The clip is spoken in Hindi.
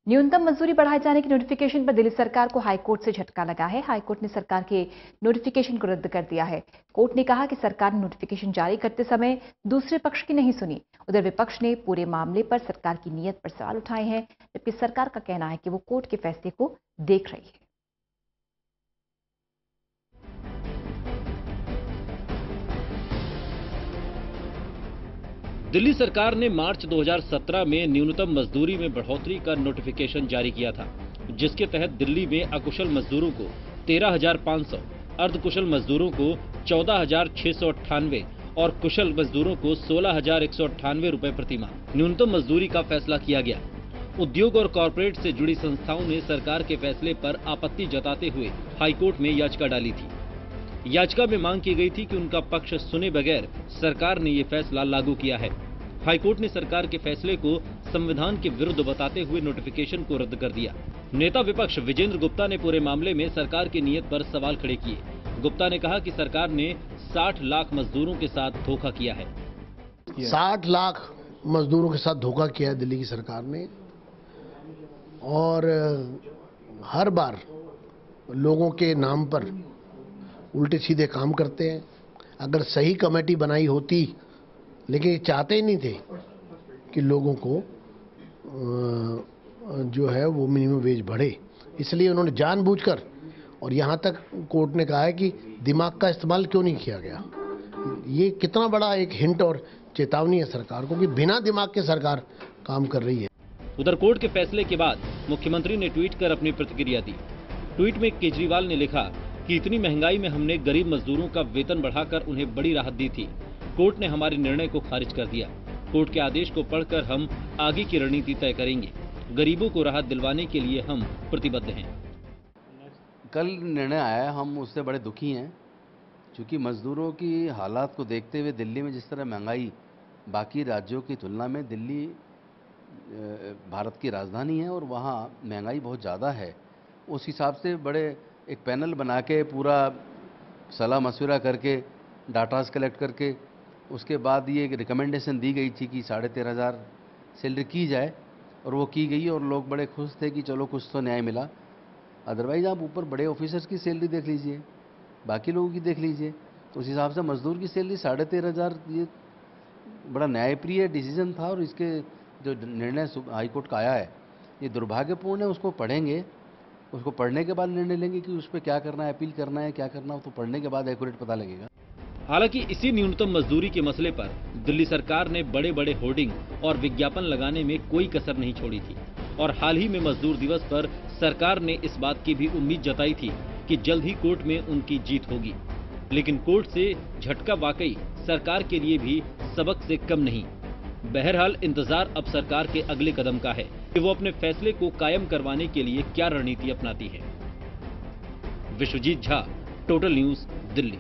न्यूनतम मजदूरी बढ़ाए जाने की नोटिफिकेशन पर दिल्ली सरकार को हाईकोर्ट से झटका लगा है। हाईकोर्ट ने सरकार के नोटिफिकेशन को रद्द कर दिया है। कोर्ट ने कहा कि सरकार ने नोटिफिकेशन जारी करते समय दूसरे पक्ष की नहीं सुनी। उधर विपक्ष ने पूरे मामले पर सरकार की नीयत पर सवाल उठाए हैं, जबकि सरकार का कहना है कि वो कोर्ट के फैसले को देख रही है। दिल्ली सरकार ने मार्च 2017 में न्यूनतम मजदूरी में बढ़ोतरी का नोटिफिकेशन जारी किया था, जिसके तहत दिल्ली में अकुशल मजदूरों को 13,500, अर्धकुशल मजदूरों को 14,698 और कुशल मजदूरों को 16,198 रुपए प्रति माह न्यूनतम मजदूरी का फैसला किया गया। उद्योग और कॉरपोरेट से जुड़ी संस्थाओं ने सरकार के फैसले पर आपत्ति जताते हुए हाईकोर्ट में याचिका डाली थी। याचिका में मांग की गई थी कि उनका पक्ष सुने बगैर सरकार ने ये फैसला लागू किया है। हाईकोर्ट ने सरकार के फैसले को संविधान के विरुद्ध बताते हुए नोटिफिकेशन को रद्द कर दिया। नेता विपक्ष विजेंद्र गुप्ता ने पूरे मामले में सरकार की नीयत पर सवाल खड़े किए। गुप्ता ने कहा कि सरकार ने 60 लाख मजदूरों के साथ धोखा किया है। 60 लाख मजदूरों के साथ धोखा किया है दिल्ली की सरकार ने, और हर बार लोगों के नाम पर उल्टे सीधे काम करते हैं। अगर सही कमेटी बनाई होती, लेकिन ये चाहते ही नहीं थे कि लोगों को जो है वो मिनिमम वेज बढ़े, इसलिए उन्होंने जानबूझकर, और यहाँ तक कोर्ट ने कहा है कि दिमाग का इस्तेमाल क्यों नहीं किया गया। ये कितना बड़ा एक हिंट और चेतावनी है सरकार को कि बिना दिमाग के सरकार काम कर रही है। उधर कोर्ट के फैसले के बाद मुख्यमंत्री ने ट्वीट कर अपनी प्रतिक्रिया दी। ट्वीट में केजरीवाल ने लिखा कि इतनी महंगाई में हमने गरीब मजदूरों का वेतन बढ़ाकर उन्हें बड़ी राहत दी थी। कोर्ट ने हमारे निर्णय को खारिज कर दिया। कोर्ट के आदेश को पढ़कर हम आगे की रणनीति तय करेंगे। गरीबों को राहत दिलवाने के लिए हम प्रतिबद्ध हैं। कल निर्णय आया, हम उससे बड़े दुखी हैं, क्योंकि मजदूरों की हालात को देखते हुए दिल्ली में जिस तरह महंगाई बाकी राज्यों की तुलना में, दिल्ली भारत की राजधानी है और वहाँ महंगाई बहुत ज़्यादा है। उस हिसाब से बड़े एक पैनल बना के पूरा सलाह मशवरा करके डाटास कलेक्ट करके उसके बाद ये एक रिकमेंडेशन दी गई थी कि 13,500 सैलरी की जाए, और वो की गई और लोग बड़े खुश थे कि चलो कुछ तो न्याय मिला। अदरवाइज़ आप ऊपर बड़े ऑफिसर्स की सैलरी देख लीजिए, बाकी लोगों की देख लीजिए, तो उस हिसाब से मजदूर की सैलरी 13,500, ये बड़ा न्यायप्रिय डिसीजन था। और इसके जो निर्णय हाईकोर्ट का आया है ये दुर्भाग्यपूर्ण है। उसको पढ़ेंगे, उसको पढ़ने के बाद निर्णय लेंगे कि उस पर क्या करना है, अपील करना है, क्या करना है, तो पढ़ने के बाद एक्यूरेट पता लगेगा। हालांकि इसी न्यूनतम मजदूरी के मसले पर दिल्ली सरकार ने बड़े बड़े होर्डिंग और विज्ञापन लगाने में कोई कसर नहीं छोड़ी थी, और हाल ही में मजदूर दिवस पर सरकार ने इस बात की भी उम्मीद जताई थी कि जल्द ही कोर्ट में उनकी जीत होगी। लेकिन कोर्ट से झटका वाकई सरकार के लिए भी सबक से कम नहीं। बहरहाल इंतजार अब सरकार के अगले कदम का है कि वो अपने फैसले को कायम करवाने के लिए क्या रणनीति अपनाती है। Vishwajeet Jha, Total News, Delhi.